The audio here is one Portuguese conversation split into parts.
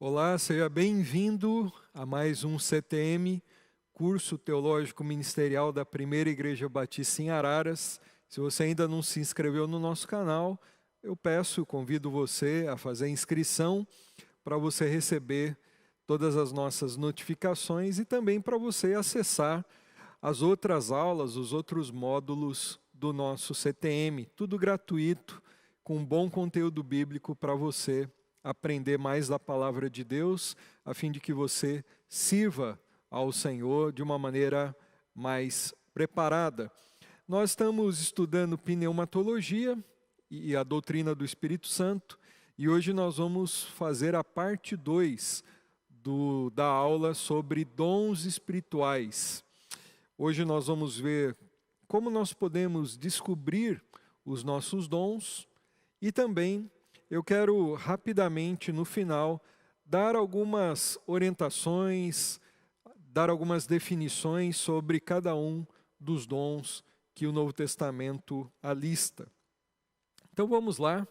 Olá, seja bem-vindo a mais um CTM, Curso Teológico Ministerial da Primeira Igreja Batista em Araras. Se você ainda não se inscreveu no nosso canal, eu convido você a fazer a inscrição para você receber todas as nossas notificações e também para você acessar as outras aulas, os outros módulos do nosso CTM, tudo gratuito, com bom conteúdo bíblico para você aprender mais da palavra de Deus, a fim de que você sirva ao Senhor de uma maneira mais preparada. Nós estamos estudando pneumatologia e a doutrina do Espírito Santo, e hoje nós vamos fazer a parte 2 da aula sobre dons espirituais. Hoje nós vamos ver como nós podemos descobrir os nossos dons e também eu quero rapidamente, no final, dar algumas orientações, dar algumas definições sobre cada um dos dons que o Novo Testamento alista. Então vamos lá.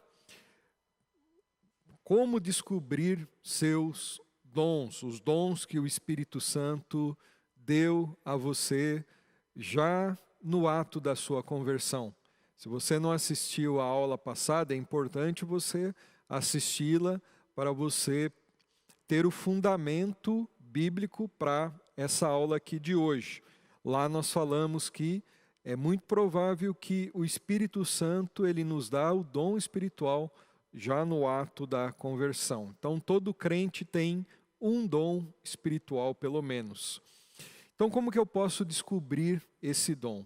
Como descobrir seus dons, os dons que o Espírito Santo deu a você já no ato da sua conversão. Se você não assistiu à aula passada, é importante você assisti-la para você ter o fundamento bíblico para essa aula aqui de hoje. Lá nós falamos que é muito provável que o Espírito Santo ele nos dá o dom espiritual já no ato da conversão. Então todo crente tem um dom espiritual pelo menos. Então como que eu posso descobrir esse dom?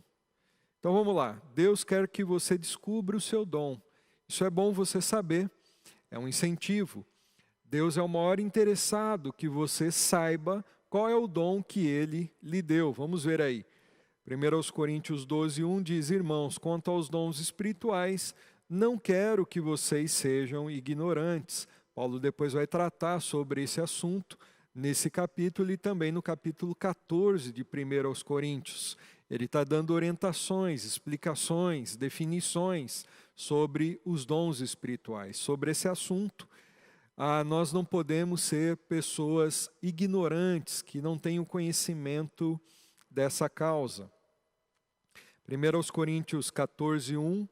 Então vamos lá, Deus quer que você descubra o seu dom. Isso é bom você saber, é um incentivo. Deus é o maior interessado que você saiba qual é o dom que Ele lhe deu. Vamos ver aí. 1 Coríntios 12:1 diz: Irmãos, quanto aos dons espirituais, não quero que vocês sejam ignorantes. Paulo depois vai tratar sobre esse assunto nesse capítulo e também no capítulo 14 de 1 Coríntios. Ele está dando orientações, explicações, definições sobre os dons espirituais. Sobre esse assunto, nós não podemos ser pessoas ignorantes, que não têm o conhecimento dessa causa. 1 Coríntios 14:1,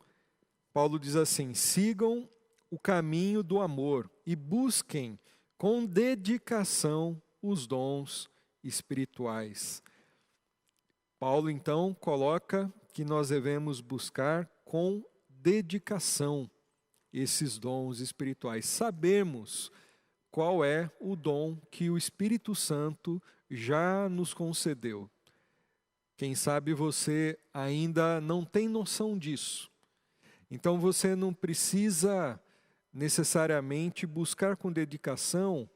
Paulo diz assim: sigam o caminho do amor e busquem com dedicação os dons espirituais. Paulo, então, coloca que nós devemos buscar com dedicação esses dons espirituais. Sabemos qual é o dom que o Espírito Santo já nos concedeu. Quem sabe você ainda não tem noção disso. Então você não precisa necessariamente buscar com dedicação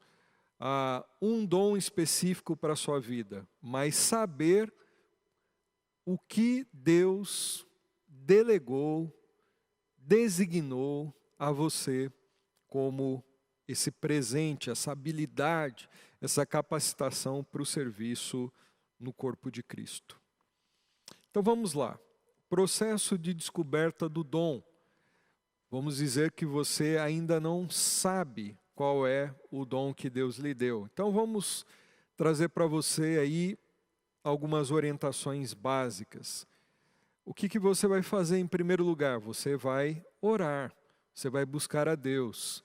um dom específico para a sua vida, mas saber o que Deus delegou, designou a você como esse presente, essa habilidade, essa capacitação para o serviço no corpo de Cristo. Então vamos lá. Processo de descoberta do dom. Vamos dizer que você ainda não sabe qual é o dom que Deus lhe deu. Então vamos trazer para você aí algumas orientações básicas. O que você vai fazer em primeiro lugar? Você vai orar, você vai buscar a Deus.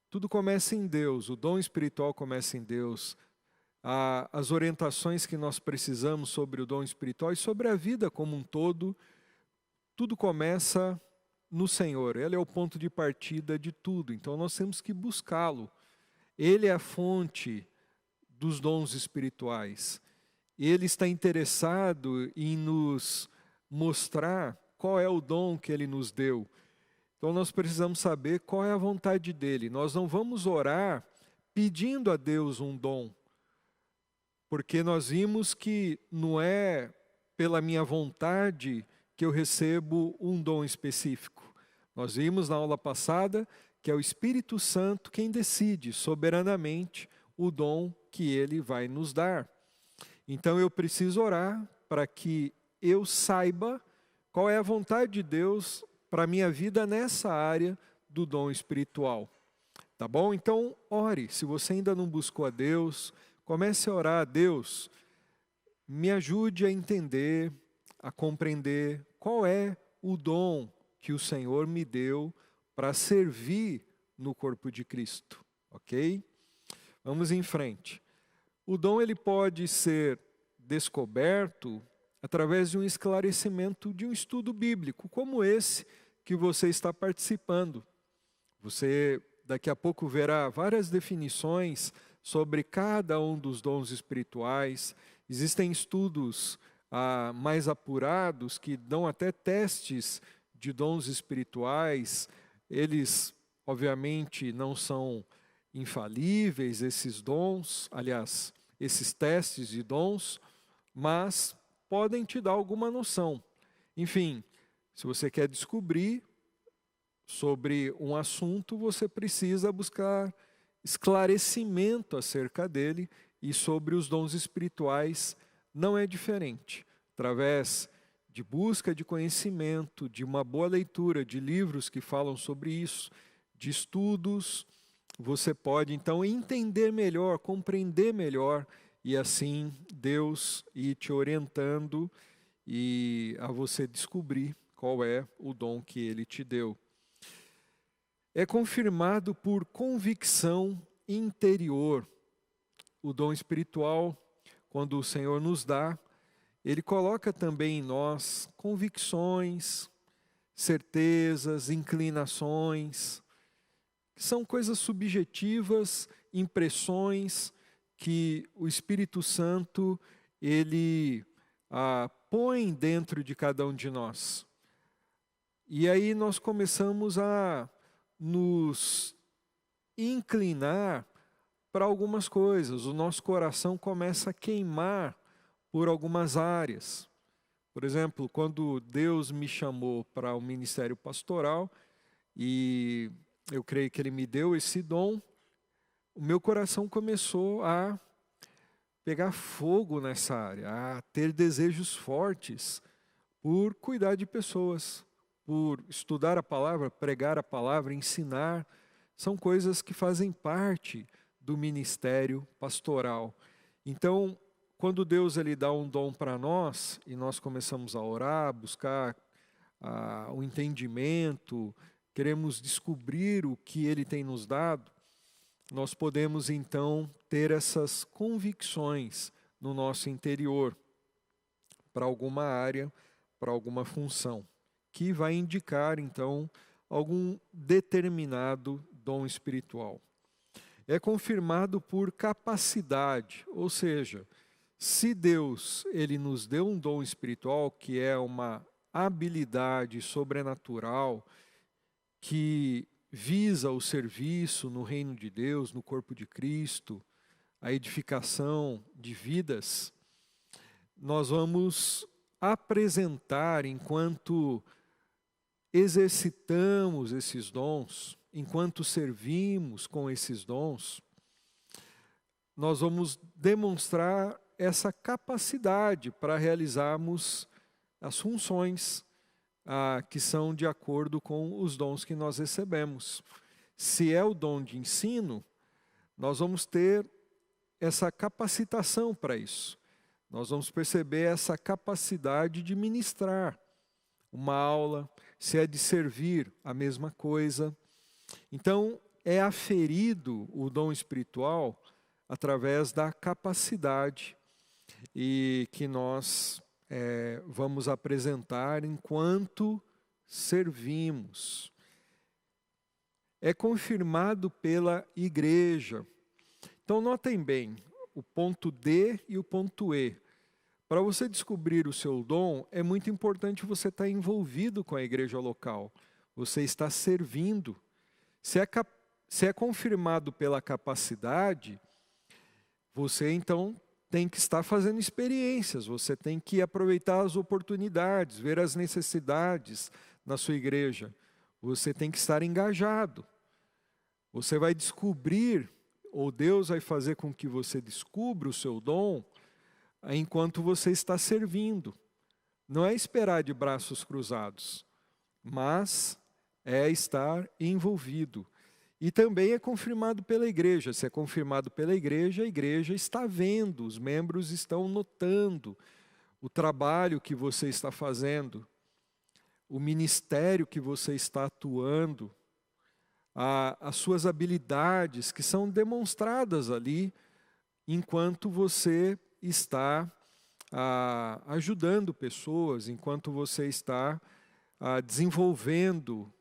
Tudo começa em Deus, o dom espiritual começa em Deus. As orientações que nós precisamos sobre o dom espiritual e sobre a vida como um todo, tudo começa no Senhor. Ele é o ponto de partida de tudo, então nós temos que buscá-lo. Ele é a fonte dos dons espirituais. Ele está interessado em nos mostrar qual é o dom que Ele nos deu. Então nós precisamos saber qual é a vontade dEle. Nós não vamos orar pedindo a Deus um dom, porque nós vimos que não é pela minha vontade que eu recebo um dom específico. Nós vimos na aula passada que é o Espírito Santo quem decide soberanamente o dom que Ele vai nos dar. Então eu preciso orar para que eu saiba qual é a vontade de Deus para a minha vida nessa área do dom espiritual. Tá bom? Então, ore. Se você ainda não buscou a Deus, comece a orar a Deus. Me ajude a entender, a compreender qual é o dom que o Senhor me deu para servir no corpo de Cristo, ok? Vamos em frente. O dom ele pode ser descoberto através de um esclarecimento de um estudo bíblico, como esse que você está participando. Você daqui a pouco verá várias definições sobre cada um dos dons espirituais. Existem estudos mais apurados que dão até testes de dons espirituais. Eles, obviamente, não são infalíveis, esses dons, aliás, esses testes de dons, mas podem te dar alguma noção. Enfim, se você quer descobrir sobre um assunto, você precisa buscar esclarecimento acerca dele, e sobre os dons espirituais não é diferente. Através de busca de conhecimento, de uma boa leitura de livros que falam sobre isso, de estudos, você pode então entender melhor, compreender melhor, e assim Deus ir te orientando e a você descobrir qual é o dom que Ele te deu. É confirmado por convicção interior. O dom espiritual, quando o Senhor nos dá, Ele coloca também em nós convicções, certezas, inclinações, que são coisas subjetivas, impressões que o Espírito Santo, Ele põe dentro de cada um de nós. E aí nós começamos a nos inclinar para algumas coisas. O nosso coração começa a queimar por algumas áreas. Por exemplo, quando Deus me chamou para o ministério pastoral, e eu creio que Ele me deu esse dom, o meu coração começou a pegar fogo nessa área, a ter desejos fortes por cuidar de pessoas, por estudar a palavra, pregar a palavra, ensinar. São coisas que fazem parte do ministério pastoral. Então, quando Deus ele dá um dom para nós, e nós começamos a orar, buscar o entendimento, queremos descobrir o que Ele tem nos dado, nós podemos então ter essas convicções no nosso interior, para alguma área, para alguma função, que vai indicar então algum determinado dom espiritual. É confirmado por capacidade, ou seja, se Deus ele nos deu um dom espiritual, que é uma habilidade sobrenatural, que visa o serviço no reino de Deus, no corpo de Cristo, a edificação de vidas, nós vamos apresentar, enquanto exercitamos esses dons, enquanto servimos com esses dons, nós vamos demonstrar essa capacidade para realizarmos as funções que são de acordo com os dons que nós recebemos. Se é o dom de ensino, nós vamos ter essa capacitação para isso. Nós vamos perceber essa capacidade de ministrar uma aula. Se é de servir, a mesma coisa. Então, é aferido o dom espiritual através da capacidade e que nós vamos apresentar enquanto servimos. É confirmado pela igreja. Então, notem bem o ponto D e o ponto E. Para você descobrir o seu dom, é muito importante você estar envolvido com a igreja local. Você está servindo. Se é confirmado pela capacidade, você então tem que estar fazendo experiências, você tem que aproveitar as oportunidades, ver as necessidades na sua igreja. Você tem que estar engajado. Você vai descobrir, ou Deus vai fazer com que você descubra o seu dom enquanto você está servindo. Não é esperar de braços cruzados, mas é estar envolvido. E também é confirmado pela igreja. Se é confirmado pela igreja, a igreja está vendo, os membros estão notando o trabalho que você está fazendo, o ministério que você está atuando, as suas habilidades que são demonstradas ali, enquanto você está ajudando pessoas, enquanto você está desenvolvendo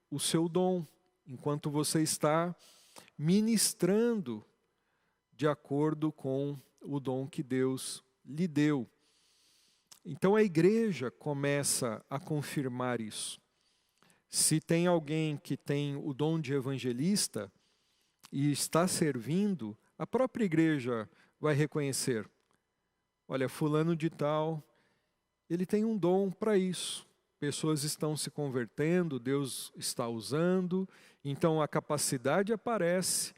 o seu dom, enquanto você está ministrando de acordo com o dom que Deus lhe deu. Então a igreja começa a confirmar isso. Se tem alguém que tem o dom de evangelista e está servindo, a própria igreja vai reconhecer. Olha, fulano de tal, ele tem um dom para isso. Pessoas estão se convertendo, Deus está usando, então a capacidade aparece,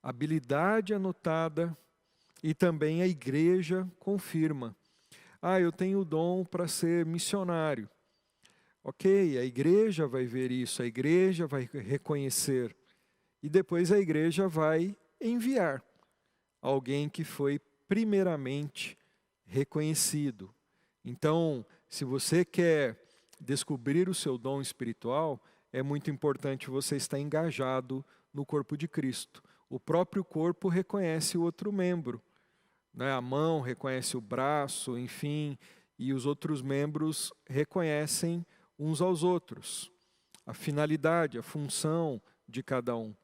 a habilidade é notada e também a igreja confirma. Eu tenho o dom para ser missionário. Ok, a igreja vai ver isso, a igreja vai reconhecer. E depois a igreja vai enviar alguém que foi primeiramente reconhecido. Então, se você quer descobrir o seu dom espiritual, é muito importante você estar engajado no corpo de Cristo. O próprio corpo reconhece o outro membro. A mão reconhece o braço, enfim, e os outros membros reconhecem uns aos outros. A finalidade, a função de cada um.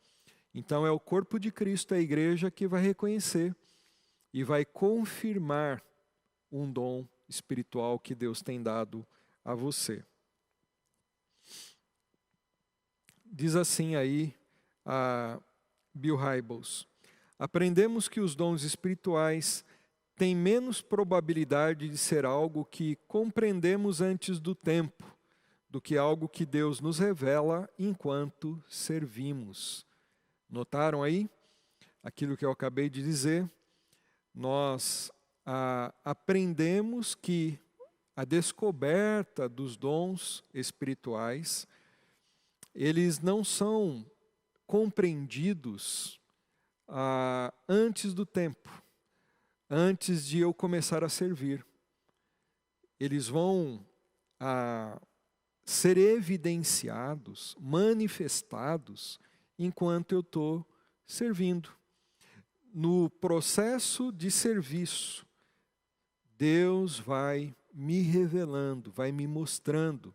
Então é o corpo de Cristo, a igreja, que vai reconhecer e vai confirmar um dom espiritual que Deus tem dado a você. Diz assim aí a Bill Hybels: aprendemos que os dons espirituais têm menos probabilidade de ser algo que compreendemos antes do tempo, do que algo que Deus nos revela enquanto servimos. Notaram aí aquilo que eu acabei de dizer? Nós aprendemos que a descoberta dos dons espirituais, eles não são compreendidos antes do tempo, antes de eu começar a servir. Eles vão ser evidenciados, manifestados, enquanto eu estou servindo. No processo de serviço, Deus vai me revelando, vai me mostrando,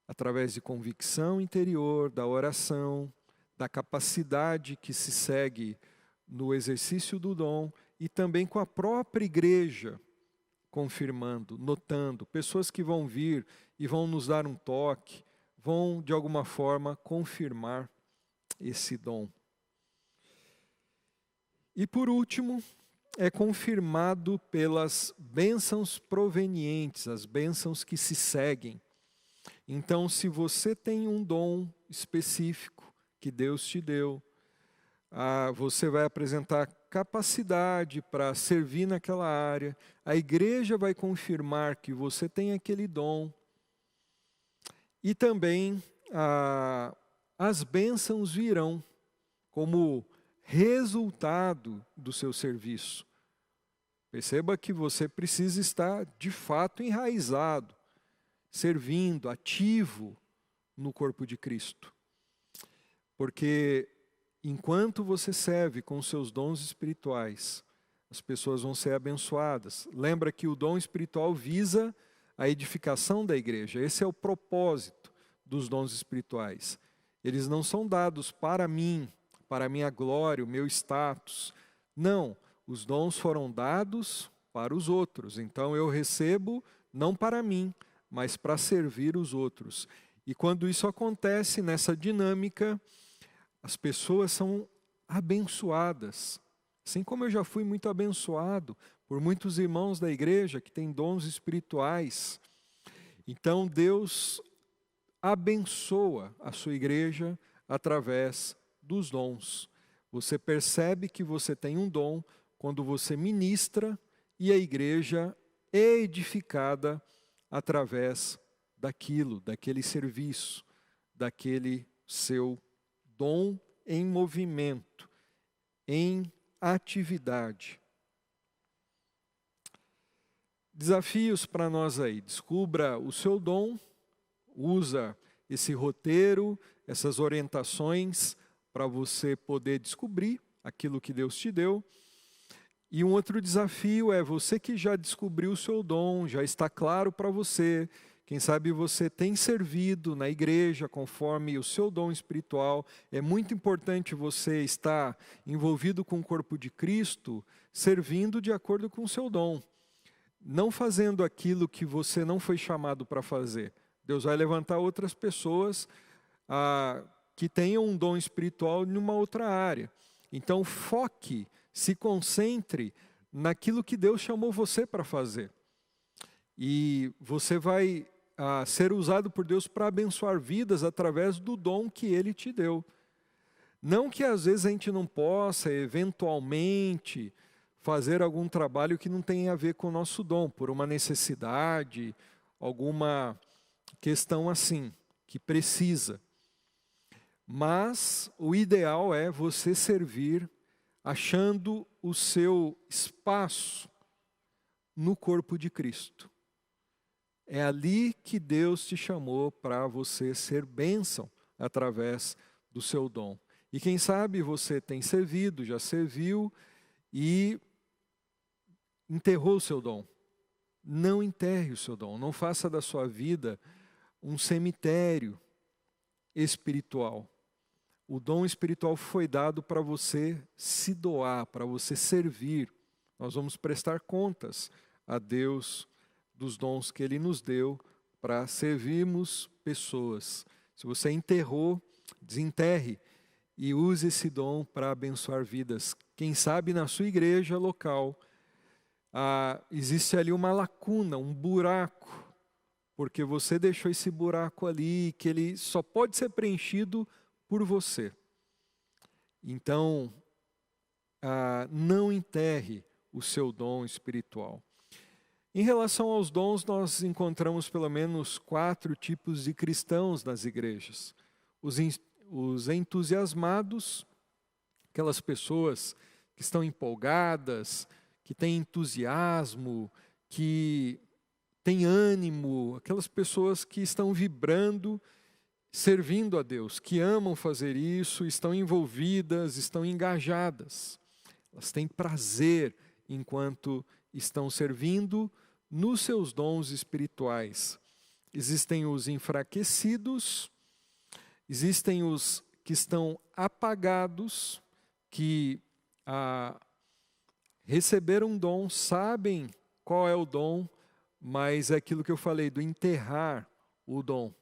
através de convicção interior, da oração, da capacidade que se segue no exercício do dom e também com a própria igreja confirmando, notando, pessoas que vão vir e vão nos dar um toque, vão de alguma forma confirmar esse dom. E por último, é confirmado pelas bênçãos provenientes, as bênçãos que se seguem. Então, se você tem um dom específico que Deus te deu, você vai apresentar capacidade para servir naquela área, a igreja vai confirmar que você tem aquele dom, e também as bênçãos virão como resultado do seu serviço. Perceba que você precisa estar de fato enraizado, servindo, ativo no corpo de Cristo. Porque enquanto você serve com os seus dons espirituais, as pessoas vão ser abençoadas. Lembra que o dom espiritual visa a edificação da igreja. Esse é o propósito dos dons espirituais. Eles não são dados para mim, para a minha glória, o meu status. Não, os dons foram dados para os outros. Então eu recebo não para mim, mas para servir os outros. E quando isso acontece nessa dinâmica, as pessoas são abençoadas. Assim como eu já fui muito abençoado por muitos irmãos da igreja que têm dons espirituais. Então Deus abençoa a sua igreja através dos dons. Você percebe que você tem um dom quando você ministra e a igreja é edificada através daquele serviço, daquele seu dom em movimento, em atividade. Desafios para nós aí. Descubra o seu dom, usa esse roteiro, essas orientações para você poder descobrir aquilo que Deus te deu. E um outro desafio é você que já descobriu o seu dom, já está claro para você. Quem sabe você tem servido na igreja conforme o seu dom espiritual. É muito importante você estar envolvido com o corpo de Cristo, servindo de acordo com o seu dom. Não fazendo aquilo que você não foi chamado para fazer. Deus vai levantar outras pessoas que tenham um dom espiritual em uma outra área. Então foque, se concentre naquilo que Deus chamou você para fazer. E você vai ser usado por Deus para abençoar vidas através do dom que Ele te deu. Não que às vezes a gente não possa, eventualmente, fazer algum trabalho que não tenha a ver com o nosso dom, por uma necessidade, alguma questão assim, que precisa. Mas o ideal é você servir achando o seu espaço no corpo de Cristo. É ali que Deus te chamou para você ser bênção através do seu dom. E quem sabe você tem servido, já serviu e enterrou o seu dom. Não enterre o seu dom, não faça da sua vida um cemitério espiritual. O dom espiritual foi dado para você se doar, para você servir. Nós vamos prestar contas a Deus dos dons que Ele nos deu para servirmos pessoas. Se você enterrou, desenterre e use esse dom para abençoar vidas. Quem sabe na sua igreja local existe ali uma lacuna, um buraco, porque você deixou esse buraco ali, que ele só pode ser preenchido por você. Então, não enterre o seu dom espiritual. Em relação aos dons, nós encontramos pelo menos 4 tipos de cristãos nas igrejas. Os entusiasmados, aquelas pessoas que estão empolgadas, que têm entusiasmo, que têm ânimo, aquelas pessoas que estão vibrando, servindo a Deus, que amam fazer isso, estão envolvidas, estão engajadas. Elas têm prazer enquanto estão servindo nos seus dons espirituais. Existem os enfraquecidos, existem os que estão apagados, que receberam um dom, sabem qual é o dom, mas é aquilo que eu falei, do enterrar o dom.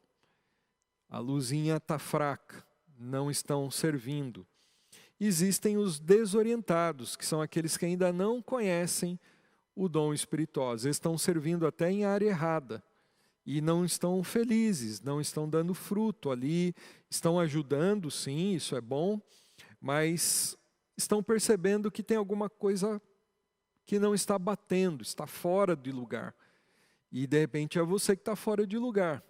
A luzinha está fraca, não estão servindo. Existem os desorientados, que são aqueles que ainda não conhecem o dom espiritual. Às vezes estão servindo até em área errada e não estão felizes, não estão dando fruto ali, estão ajudando, sim, isso é bom, mas estão percebendo que tem alguma coisa que não está batendo, está fora de lugar. E de repente é você que está fora de lugar.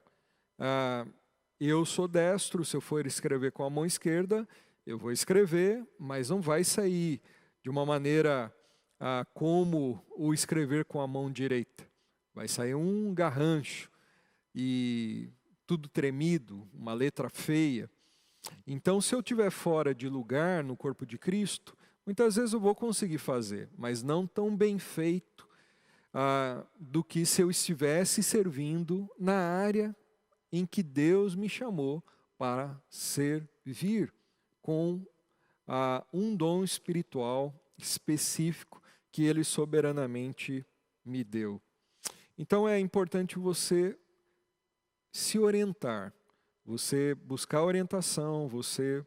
Eu sou destro, se eu for escrever com a mão esquerda, eu vou escrever, mas não vai sair de uma maneira como o escrever com a mão direita. Vai sair um garrancho e tudo tremido, uma letra feia. Então, se eu estiver fora de lugar no corpo de Cristo, muitas vezes eu vou conseguir fazer, mas não tão bem feito do que se eu estivesse servindo na área em que Deus me chamou para servir com um dom espiritual específico que Ele soberanamente me deu. Então é importante você se orientar, você buscar orientação, você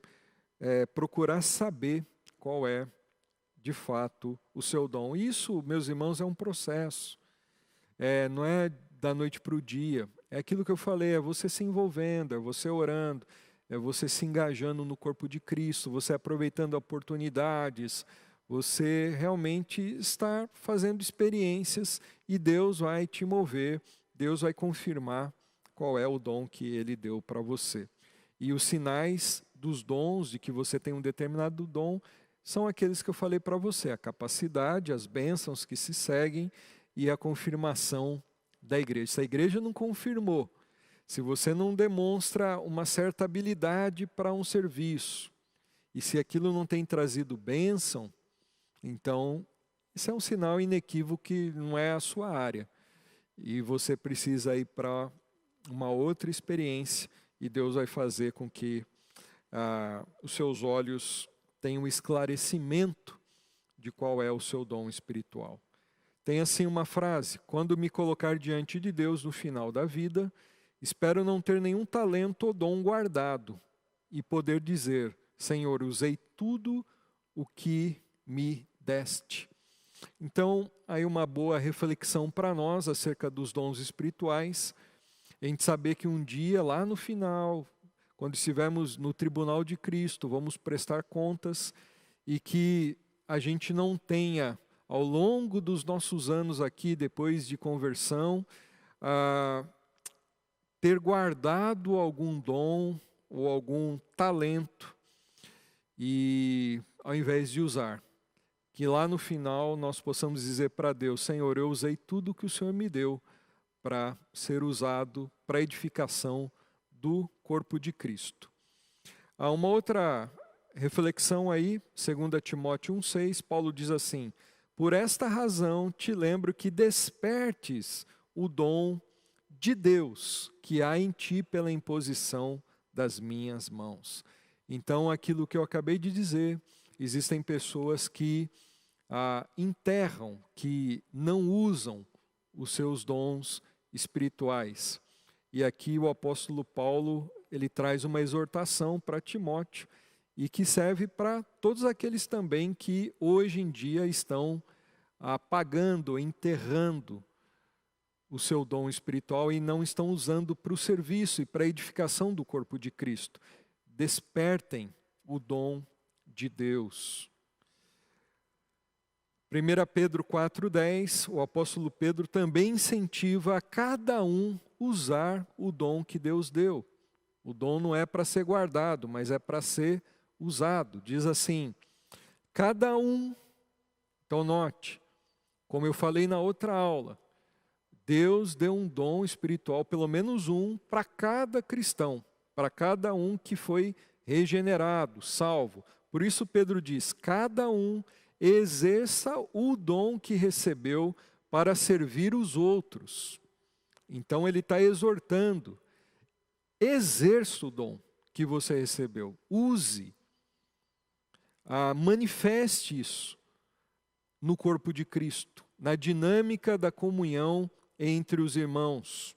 procurar saber qual é de fato o seu dom. Isso, meus irmãos, é um processo. Não é da noite para o dia. É aquilo que eu falei, é você se envolvendo, é você orando, é você se engajando no corpo de Cristo, você aproveitando oportunidades, você realmente está fazendo experiências e Deus vai te mover, Deus vai confirmar qual é o dom que Ele deu para você. E os sinais dos dons, de que você tem um determinado dom, são aqueles que eu falei para você: a capacidade, as bênçãos que se seguem e a confirmação da igreja. Se a igreja não confirmou, se você não demonstra uma certa habilidade para um serviço, e se aquilo não tem trazido bênção, então isso é um sinal inequívoco que não é a sua área. E você precisa ir para uma outra experiência, e Deus vai fazer com que os seus olhos tenham esclarecimento de qual é o seu dom espiritual. Tem assim uma frase: quando me colocar diante de Deus no final da vida, espero não ter nenhum talento ou dom guardado e poder dizer: Senhor, usei tudo o que me deste. Então, aí uma boa reflexão para nós acerca dos dons espirituais, a gente saber que um dia, lá no final, quando estivermos no tribunal de Cristo, vamos prestar contas, e que a gente não tenha, ao longo dos nossos anos aqui, depois de conversão, ter guardado algum dom ou algum talento, e ao invés de usar, que lá no final nós possamos dizer para Deus: Senhor, eu usei tudo que o Senhor me deu para ser usado para a edificação do corpo de Cristo. Há uma outra reflexão aí, 2 Timóteo 1,6, Paulo diz assim: por esta razão te lembro que despertes o dom de Deus que há em ti pela imposição das minhas mãos. Então, aquilo que eu acabei de dizer, existem pessoas que enterram, que não usam os seus dons espirituais. E aqui o apóstolo Paulo, ele traz uma exortação para Timóteo, e que serve para todos aqueles também que hoje em dia estão apagando, enterrando o seu dom espiritual e não estão usando para o serviço e para a edificação do corpo de Cristo. Despertem o dom de Deus. 1 Pedro 4,10, o apóstolo Pedro também incentiva a cada um usar o dom que Deus deu. O dom não é para ser guardado, mas é para ser usado. Diz assim: cada um, então note, como eu falei na outra aula, Deus deu um dom espiritual, pelo menos um, para cada cristão, para cada um que foi regenerado, salvo. Por isso Pedro diz: cada um exerça o dom que recebeu para servir os outros. Então ele está exortando: exerça o dom que você recebeu, use, manifeste isso no corpo de Cristo, na dinâmica da comunhão entre os irmãos.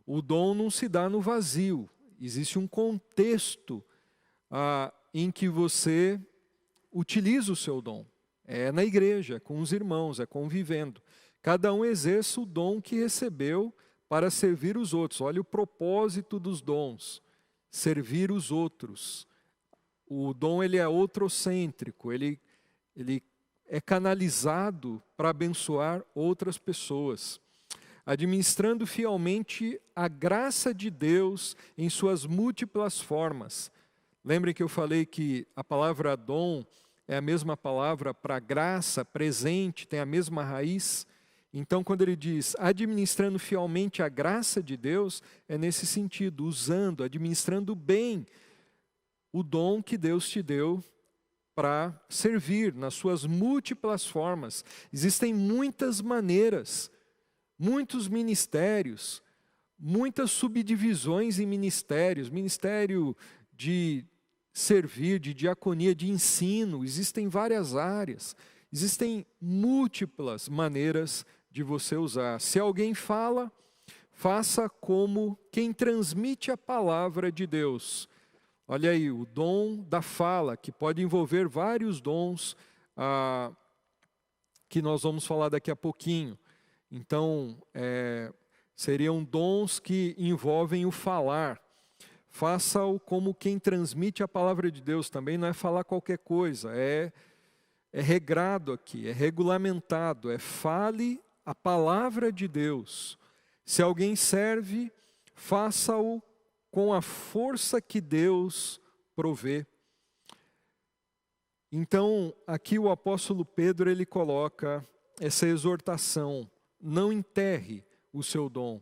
O dom não se dá no vazio, existe um contexto em que você utiliza o seu dom. É na igreja, com os irmãos, é convivendo. Cada um exerce o dom que recebeu para servir os outros. Olha o propósito dos dons: servir os outros. O dom, ele é outrocêntrico, ele é canalizado para abençoar outras pessoas, administrando fielmente a graça de Deus em suas múltiplas formas. Lembrem que eu falei que a palavra dom é a mesma palavra para graça, presente, tem a mesma raiz. Então, quando ele diz administrando fielmente a graça de Deus, é nesse sentido, usando, administrando bem o dom que Deus te deu para servir nas suas múltiplas formas. Existem muitas maneiras, muitos ministérios, muitas subdivisões em ministérios, ministério de servir, de diaconia, de ensino, existem várias áreas, existem múltiplas maneiras de você usar. Se alguém fala, faça como quem transmite a palavra de Deus. Olha aí, o dom da fala, que pode envolver vários dons, que nós vamos falar daqui a pouquinho. Então, seriam dons que envolvem o falar. Faça-o como quem transmite a palavra de Deus também, não é falar qualquer coisa, é regrado aqui, é regulamentado, fale a palavra de Deus. Se alguém serve, faça-o com a força que Deus provê. Então, aqui o apóstolo Pedro, ele coloca essa exortação: não enterre o seu dom,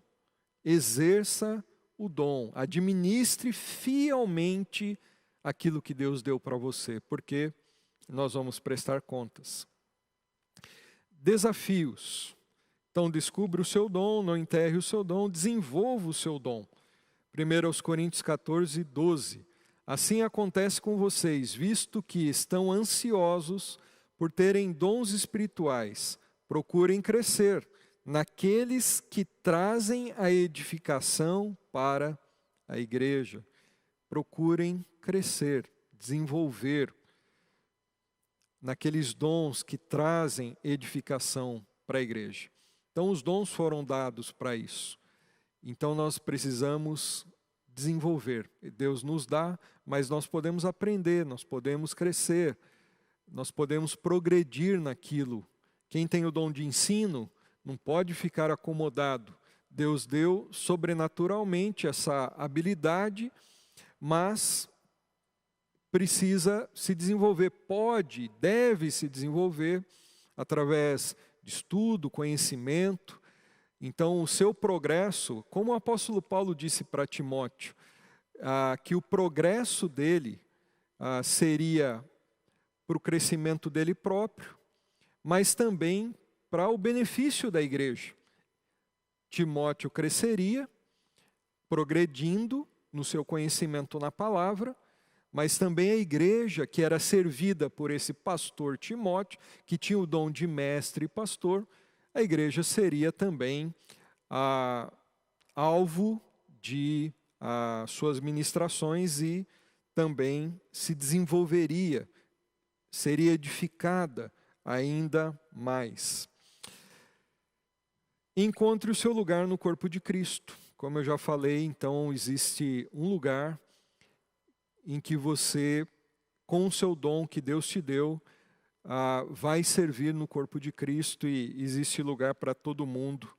exerça o dom, administre fielmente aquilo que Deus deu para você, porque nós vamos prestar contas. Desafios. Então, descubra o seu dom, não enterre o seu dom, desenvolva o seu dom. 1 Coríntios 14, 12. Assim acontece com vocês, visto que estão ansiosos por terem dons espirituais, procurem crescer naqueles que trazem a edificação para a igreja. Procurem crescer, desenvolver naqueles dons que trazem edificação para a igreja. Então, os dons foram dados para isso. Então, nós precisamos desenvolver. Deus nos dá, mas nós podemos aprender, nós podemos crescer, nós podemos progredir naquilo. Quem tem o dom de ensino não pode ficar acomodado. Deus deu sobrenaturalmente essa habilidade, mas precisa se desenvolver. Pode, deve se desenvolver através de estudo, conhecimento. Então, o seu progresso, como o apóstolo Paulo disse para Timóteo, que o progresso dele seria para o crescimento dele próprio, mas também para o benefício da igreja. Timóteo cresceria, progredindo no seu conhecimento na palavra, mas também a igreja, que era servida por esse pastor Timóteo, que tinha o dom de mestre e pastor, a igreja seria também alvo de suas ministrações e também se desenvolveria, seria edificada ainda mais. Encontre o seu lugar no corpo de Cristo. Como eu já falei, então existe um lugar em que você, com o seu dom que Deus te deu, vai servir no corpo de Cristo, e existe lugar para todo mundo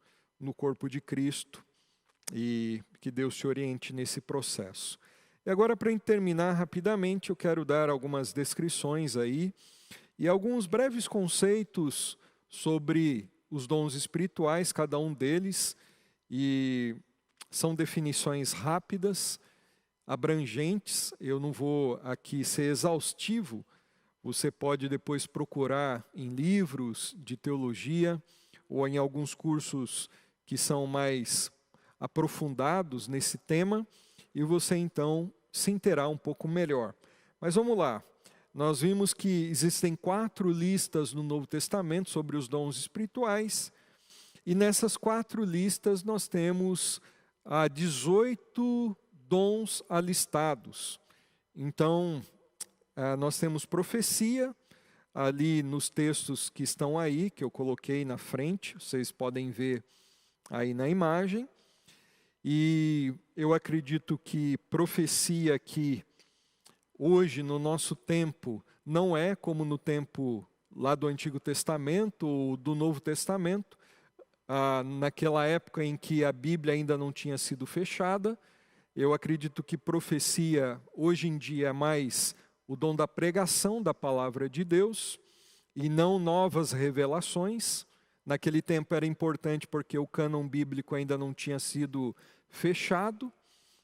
no corpo de Cristo, e que Deus te oriente nesse processo. E agora, para terminar rapidamente, eu quero dar algumas descrições aí, e alguns breves conceitos sobre os dons espirituais, cada um deles, e são definições rápidas, abrangentes. Eu não vou aqui ser exaustivo. Você pode depois procurar em livros de teologia ou em alguns cursos que são mais aprofundados nesse tema, e você então se inteirar um pouco melhor. Mas vamos lá. Nós vimos que existem 4 listas no Novo Testamento sobre os dons espirituais, e nessas 4 listas nós temos 18 dons alistados. Então, nós temos profecia, ali nos textos que estão aí, que eu coloquei na frente, vocês podem ver aí na imagem. E eu acredito que profecia aqui, hoje no nosso tempo, não é como no tempo lá do Antigo Testamento ou do Novo Testamento, naquela época em que a Bíblia ainda não tinha sido fechada. Eu acredito que profecia hoje em dia é mais o dom da pregação da palavra de Deus e não novas revelações. Naquele tempo era importante porque o cânon bíblico ainda não tinha sido fechado,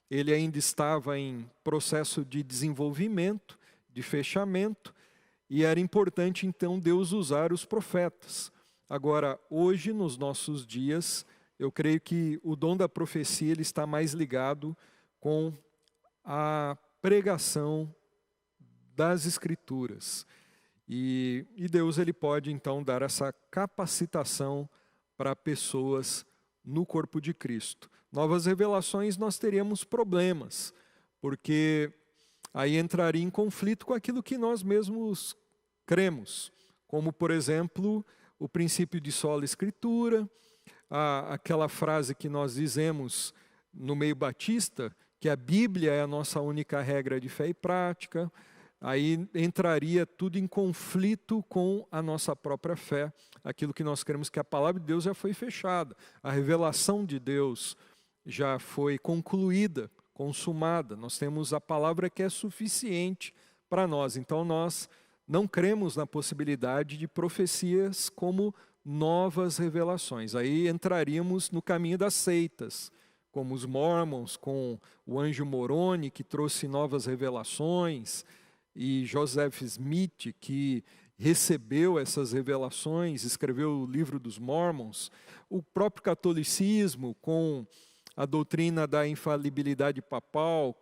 ele ainda estava em processo de desenvolvimento, de fechamento, e era importante então Deus usar os profetas. Agora, hoje, nos nossos dias, eu creio que o dom da profecia ele está mais ligado com a pregação das Escrituras. E Deus ele pode então dar essa capacitação para pessoas no corpo de Cristo. Novas revelações nós teríamos problemas, porque aí entraria em conflito com aquilo que nós mesmos cremos, como por exemplo o princípio de sola escritura, aquela frase que nós dizemos no meio batista, que a Bíblia é a nossa única regra de fé e prática. Aí entraria tudo em conflito com a nossa própria fé, aquilo que nós queremos, que a palavra de Deus já foi fechada, a revelação de Deus já foi concluída consumada. Nós temos a palavra que é suficiente para nós. Então nós não cremos na possibilidade de profecias como novas revelações. Aí entraríamos no caminho das seitas, como os Mormons, com o anjo Moroni, que trouxe novas revelações, e Joseph Smith, que recebeu essas revelações, escreveu o livro dos Mormons. O próprio catolicismo, com a doutrina da infalibilidade papal,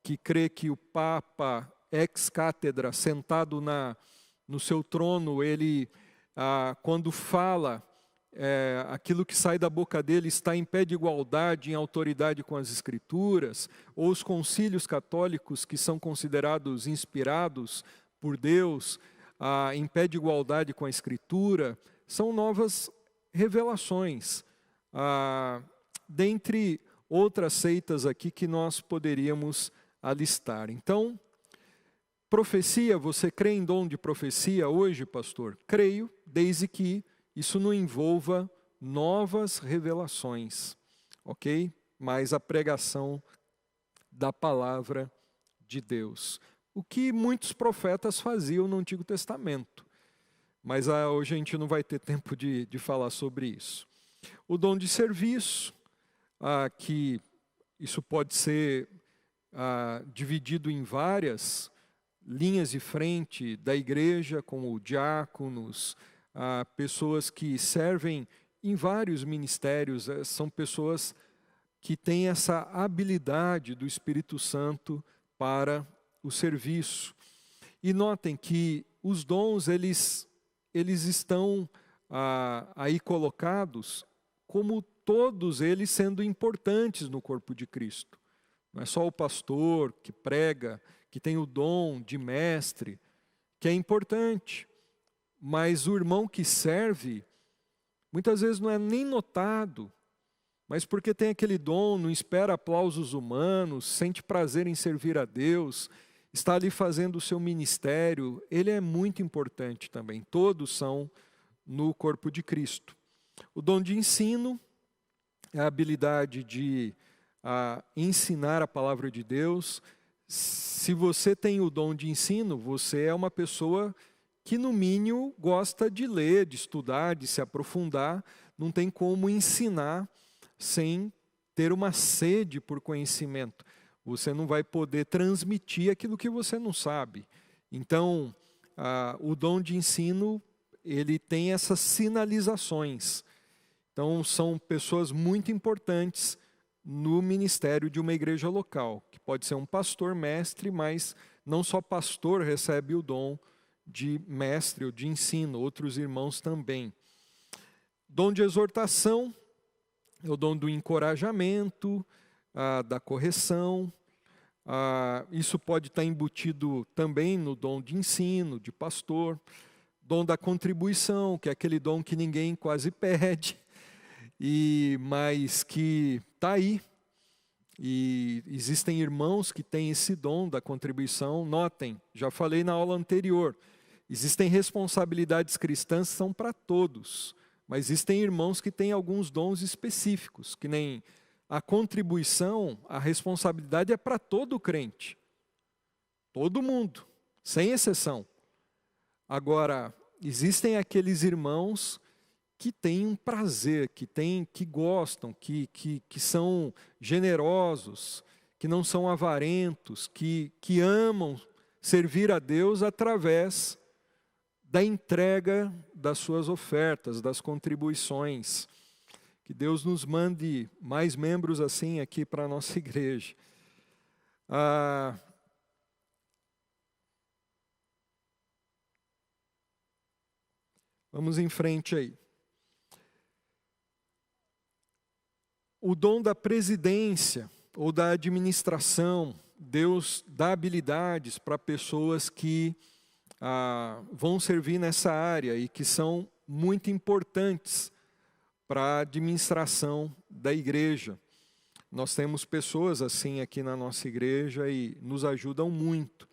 que crê que o Papa ex cátedra, sentado no seu trono, ele, quando fala, aquilo que sai da boca dele está em pé de igualdade, em autoridade com as Escrituras, ou os concílios católicos, que são considerados inspirados por Deus, em pé de igualdade com a Escritura, são novas revelações, dentre outras seitas aqui que nós poderíamos alistar. Então, profecia, você crê em dom de profecia hoje, pastor? Creio, desde que isso não envolva novas revelações, ok? Mas a pregação da palavra de Deus. O que muitos profetas faziam no Antigo Testamento. Mas hoje a gente não vai ter tempo de falar sobre isso. O dom de serviço, que isso pode ser dividido em várias linhas de frente da igreja, como diáconos, pessoas que servem em vários ministérios, são pessoas que têm essa habilidade do Espírito Santo para o serviço. E notem que os dons, eles estão aí colocados como todos eles sendo importantes no corpo de Cristo. Não é só o pastor que prega, que tem o dom de mestre, que é importante. Mas o irmão que serve, muitas vezes não é nem notado, mas porque tem aquele dom, não espera aplausos humanos, sente prazer em servir a Deus, está ali fazendo o seu ministério, ele é muito importante também. Todos são no corpo de Cristo. O dom de ensino é a habilidade de ensinar a palavra de Deus. Se você tem o dom de ensino, você é uma pessoa que no mínimo gosta de ler, de estudar, de se aprofundar. Não tem como ensinar sem ter uma sede por conhecimento. Você não vai poder transmitir aquilo que você não sabe. Então, o dom de ensino, ele tem essas sinalizações. Então, são pessoas muito importantes no ministério de uma igreja local, que pode ser um pastor mestre, mas não só pastor recebe o dom de mestre ou de ensino, outros irmãos também. Dom de exortação é o dom do encorajamento, da correção. Isso pode estar embutido também no dom de ensino, de pastor. Dom da contribuição, que é aquele dom que ninguém quase pede, mas que está aí. E existem irmãos que têm esse dom da contribuição. Notem, já falei na aula anterior, existem responsabilidades cristãs que são para todos, mas existem irmãos que têm alguns dons específicos, que nem a contribuição, a responsabilidade é para todo crente, todo mundo, sem exceção. Agora, existem aqueles irmãos que têm um prazer, que gostam, que são generosos, que não são avarentos, que amam servir a Deus através da entrega das suas ofertas, das contribuições. Que Deus nos mande mais membros assim aqui para a nossa igreja. Vamos em frente aí. O dom da presidência ou da administração, Deus dá habilidades para pessoas que vão servir nessa área e que são muito importantes para a administração da igreja. Nós temos pessoas assim aqui na nossa igreja e nos ajudam muito.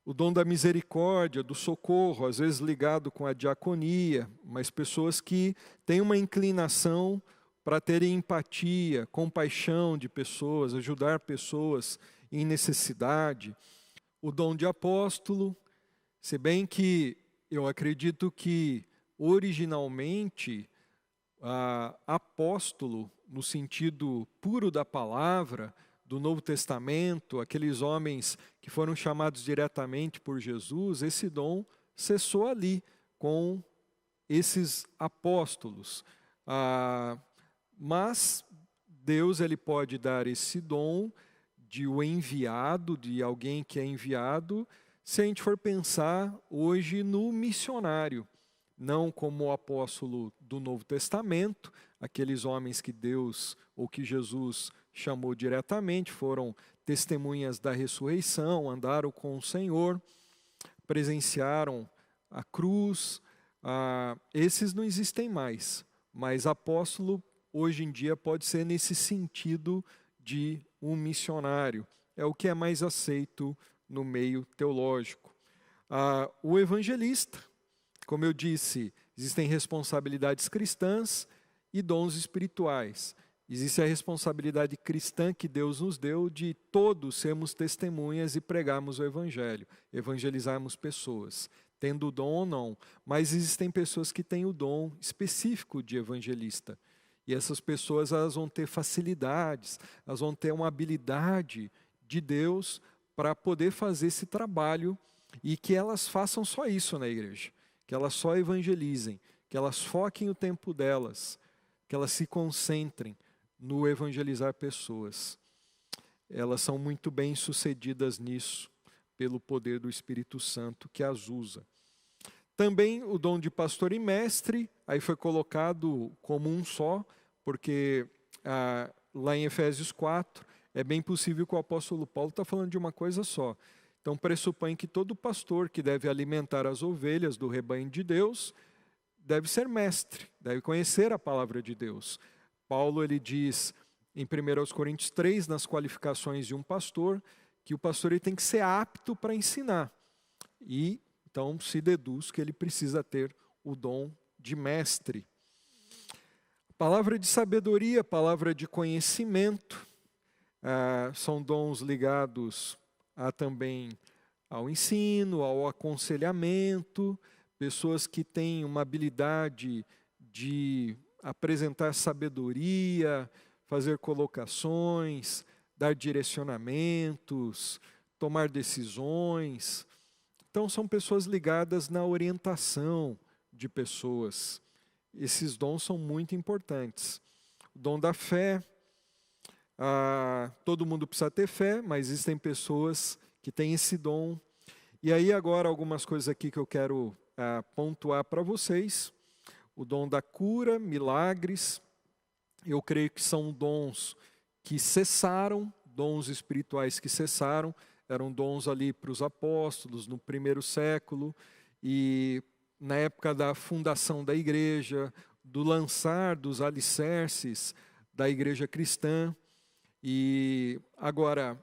O dom da misericórdia, do socorro, às vezes ligado com a diaconia, mas pessoas que têm uma inclinação para terem empatia, compaixão de pessoas, ajudar pessoas em necessidade. O dom de apóstolo, se bem que eu acredito que originalmente apóstolo, no sentido puro da palavra, do Novo Testamento, aqueles homens que foram chamados diretamente por Jesus, esse dom cessou ali com esses apóstolos. Mas Deus ele pode dar esse dom de o enviado, de alguém que é enviado, se a gente for pensar hoje no missionário, não como o apóstolo do Novo Testamento, aqueles homens que Deus ou que Jesus chamou diretamente, foram testemunhas da ressurreição, andaram com o Senhor, presenciaram a cruz. Esses não existem mais, mas apóstolo hoje em dia pode ser nesse sentido de um missionário. É o que é mais aceito no meio teológico. O evangelista, como eu disse, existem responsabilidades cristãs e dons espirituais. Existe a responsabilidade cristã que Deus nos deu de todos sermos testemunhas e pregarmos o evangelho, evangelizarmos pessoas, tendo o dom ou não. Mas existem pessoas que têm o dom específico de evangelista. E essas pessoas elas vão ter facilidades, elas vão ter uma habilidade de Deus para poder fazer esse trabalho e que elas façam só isso na igreja, que elas só evangelizem, que elas foquem o tempo delas, que elas se concentrem no evangelizar pessoas. Elas são muito bem-sucedidas nisso, pelo poder do Espírito Santo que as usa. Também o dom de pastor e mestre, aí foi colocado como um só, porque lá em Efésios 4, é bem possível que o apóstolo Paulo está falando de uma coisa só. Então pressupõe que todo pastor que deve alimentar as ovelhas do rebanho de Deus, deve ser mestre, deve conhecer a palavra de Deus. Paulo ele diz em 1 Coríntios 3, nas qualificações de um pastor, que o pastor ele tem que ser apto para ensinar. E então se deduz que ele precisa ter o dom de mestre. Palavra de sabedoria, palavra de conhecimento, são dons ligados também ao ensino, ao aconselhamento, pessoas que têm uma habilidade de apresentar sabedoria, fazer colocações, dar direcionamentos, tomar decisões. Então, são pessoas ligadas na orientação de pessoas. Esses dons são muito importantes. O dom da fé, todo mundo precisa ter fé, mas existem pessoas que têm esse dom. E aí agora algumas coisas aqui que eu quero pontuar para vocês. O dom da cura, milagres, eu creio que são dons que cessaram, dons espirituais que cessaram, eram dons ali para os apóstolos no primeiro século, e na época da fundação da igreja, do lançar dos alicerces da igreja cristã. E agora,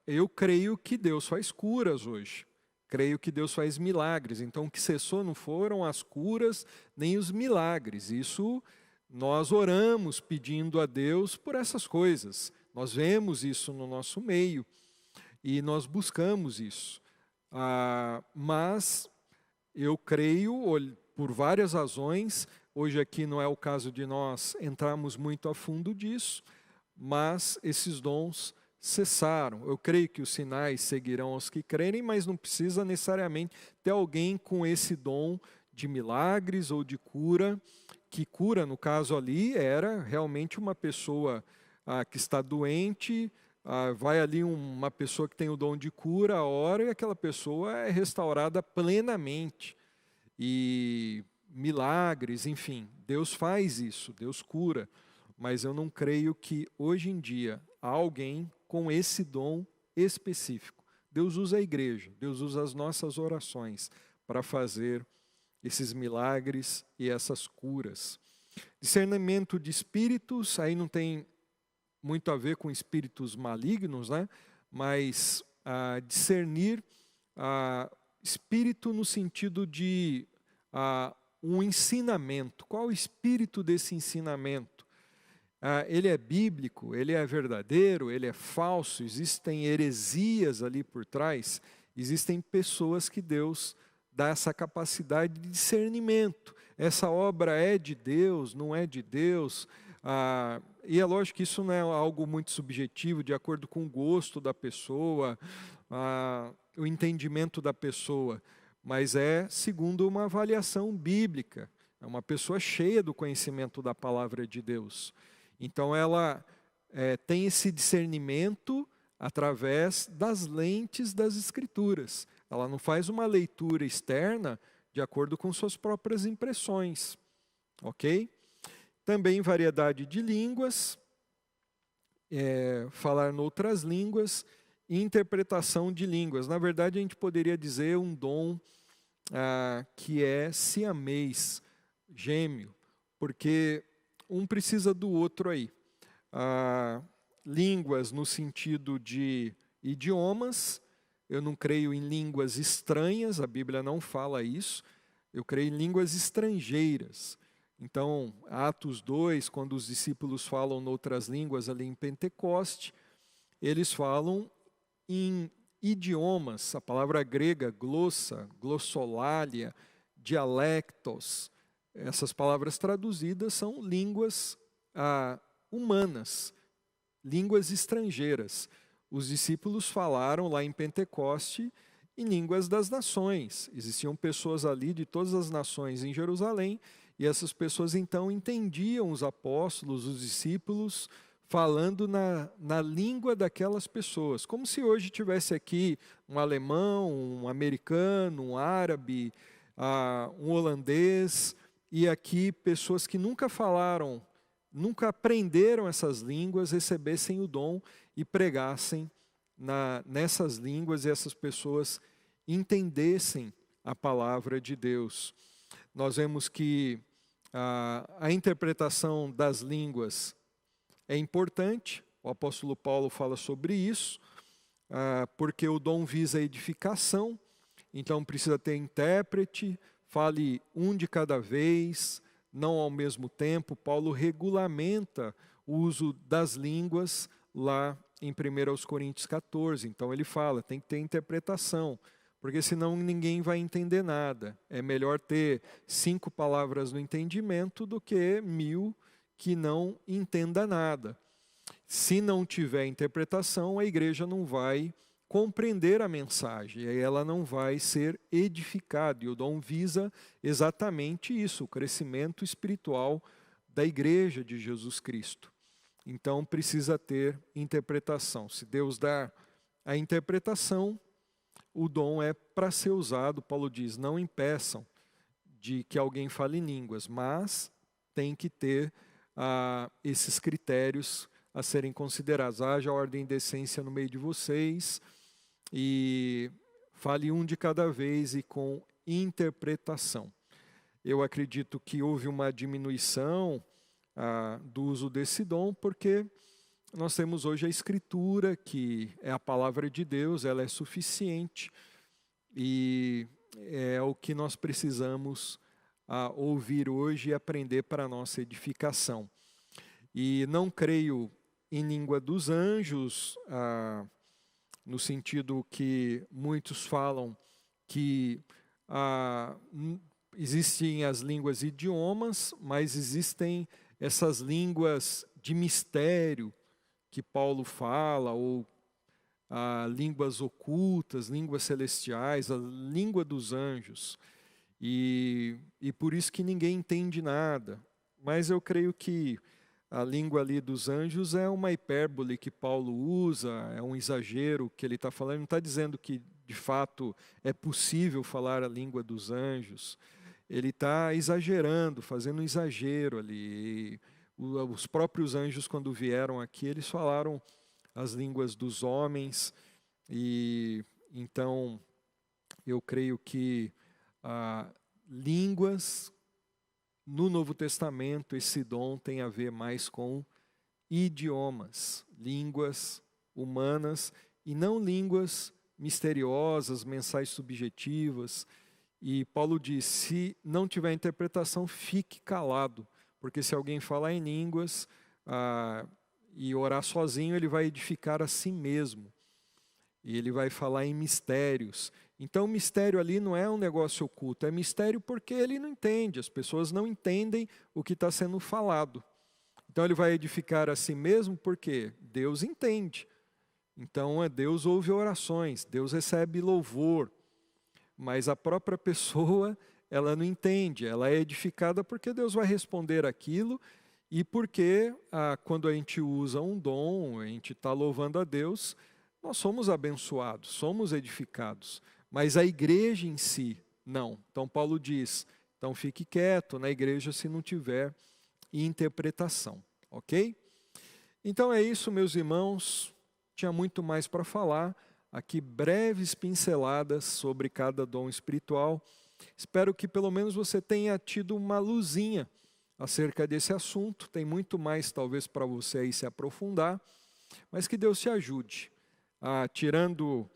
eu creio que Deus faz curas hoje. Creio que Deus faz milagres. Então, o que cessou não foram as curas, nem os milagres. Isso, nós oramos pedindo a Deus por essas coisas. Nós vemos isso no nosso meio e nós buscamos isso. Mas eu creio, por várias razões, hoje aqui não é o caso de nós entrarmos muito a fundo disso, mas esses dons cessaram. Eu creio que os sinais seguirão aos que crerem, mas não precisa necessariamente ter alguém com esse dom de milagres ou de cura, que cura, no caso ali, era realmente uma pessoa que está doente, vai ali uma pessoa que tem o dom de cura, ora, e aquela pessoa é restaurada plenamente. E milagres, enfim, Deus faz isso, Deus cura. Mas eu não creio que hoje em dia há alguém com esse dom específico. Deus usa a igreja, Deus usa as nossas orações para fazer esses milagres e essas curas. Discernimento de espíritos, aí não tem muito a ver com espíritos malignos, né? Mas discernir espírito no sentido de um ensinamento. Qual o espírito desse ensinamento? ele é bíblico, ele é verdadeiro, ele é falso, existem heresias ali por trás, existem pessoas que Deus dá essa capacidade de discernimento. Essa obra é de Deus, não é de Deus. E é lógico que isso não é algo muito subjetivo, de acordo com o gosto da pessoa, o entendimento da pessoa, mas é segundo uma avaliação bíblica. É uma pessoa cheia do conhecimento da palavra de Deus. Então ela tem esse discernimento através das lentes das Escrituras. Ela não faz uma leitura externa de acordo com suas próprias impressões, ok? Também variedade de línguas, falar noutras línguas e interpretação de línguas. Na verdade, a gente poderia dizer um dom que é siamês, gêmeo, porque um precisa do outro aí. Línguas no sentido de idiomas. Eu não creio em línguas estranhas, a Bíblia não fala isso. Eu creio em línguas estrangeiras. Então, Atos 2, quando os discípulos falam noutras línguas ali em Pentecoste, eles falam em idiomas, a palavra grega, glossa, glossolalia, dialectos. Essas palavras traduzidas são línguas humanas, línguas estrangeiras. Os discípulos falaram lá em Pentecoste em línguas das nações. Existiam pessoas ali de todas as nações em Jerusalém, e essas pessoas então entendiam os apóstolos, os discípulos, falando na língua daquelas pessoas. Como se hoje tivesse aqui um alemão, um americano, um árabe, um holandês, e aqui pessoas que nunca falaram, nunca aprenderam essas línguas, recebessem o dom e pregassem nessas línguas e essas pessoas entendessem a palavra de Deus. Nós vemos que a interpretação das línguas é importante, o apóstolo Paulo fala sobre isso, porque o dom visa a edificação, então precisa ter intérprete, fale um de cada vez, não ao mesmo tempo. Paulo regulamenta o uso das línguas lá em 1 Coríntios 14. Então ele fala, tem que ter interpretação, porque senão ninguém vai entender nada. É melhor ter 5 palavras no entendimento do que 1000 que não entenda nada. Se não tiver interpretação, a igreja não vai compreender a mensagem, e aí ela não vai ser edificada. E o dom visa exatamente isso, o crescimento espiritual da igreja de Jesus Cristo. Então precisa ter interpretação. Se Deus dá a interpretação, o dom é para ser usado. Paulo diz, não impeçam de que alguém fale línguas, mas tem que ter esses critérios a serem considerados. Haja ordem e decência no meio de vocês, e fale um de cada vez e com interpretação. Eu acredito que houve uma diminuição do uso desse dom, porque nós temos hoje a Escritura, que é a palavra de Deus, ela é suficiente, e é o que nós precisamos ouvir hoje e aprender para a nossa edificação. E não creio em língua dos anjos, no sentido que muitos falam que existem as línguas idiomas, mas existem essas línguas de mistério que Paulo fala, ou línguas ocultas, línguas celestiais, a língua dos anjos. E por isso que ninguém entende nada. Mas eu creio que a língua ali dos anjos é uma hipérbole que Paulo usa, é um exagero que ele está falando. Ele não está dizendo que, de fato, é possível falar a língua dos anjos. Ele está exagerando, fazendo um exagero ali. E os próprios anjos, quando vieram aqui, eles falaram as línguas dos homens. E então, eu creio que línguas, no Novo Testamento, esse dom tem a ver mais com idiomas, línguas humanas, e não línguas misteriosas, mensais subjetivas. E Paulo diz, se não tiver interpretação, fique calado, porque se alguém falar em línguas, e orar sozinho, ele vai edificar a si mesmo. E ele vai falar em mistérios. Então, o mistério ali não é um negócio oculto, é mistério porque ele não entende, as pessoas não entendem o que está sendo falado. Então, ele vai edificar a si mesmo porque Deus entende. Então, Deus ouve orações, Deus recebe louvor, mas a própria pessoa, ela não entende, ela é edificada porque Deus vai responder aquilo e porque quando a gente usa um dom, a gente está louvando a Deus, nós somos abençoados, somos edificados, mas a igreja em si, não. Então Paulo diz, então fique quieto na igreja se não tiver interpretação, ok? Então é isso, meus irmãos, tinha muito mais para falar, aqui breves pinceladas sobre cada dom espiritual. Espero que pelo menos você tenha tido uma luzinha acerca desse assunto, tem muito mais talvez para você aí se aprofundar, mas que Deus te ajude. Tirando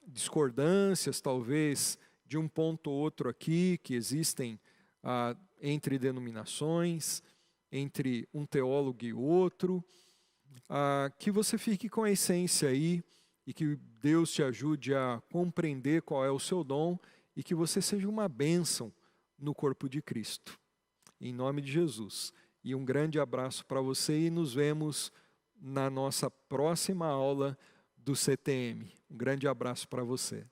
discordâncias, talvez, de um ponto ou outro aqui, que existem entre denominações, entre um teólogo e outro, que você fique com a essência aí e que Deus te ajude a compreender qual é o seu dom e que você seja uma bênção no corpo de Cristo. Em nome de Jesus. E um grande abraço para você e nos vemos na nossa próxima aula do CTM. Um grande abraço para você.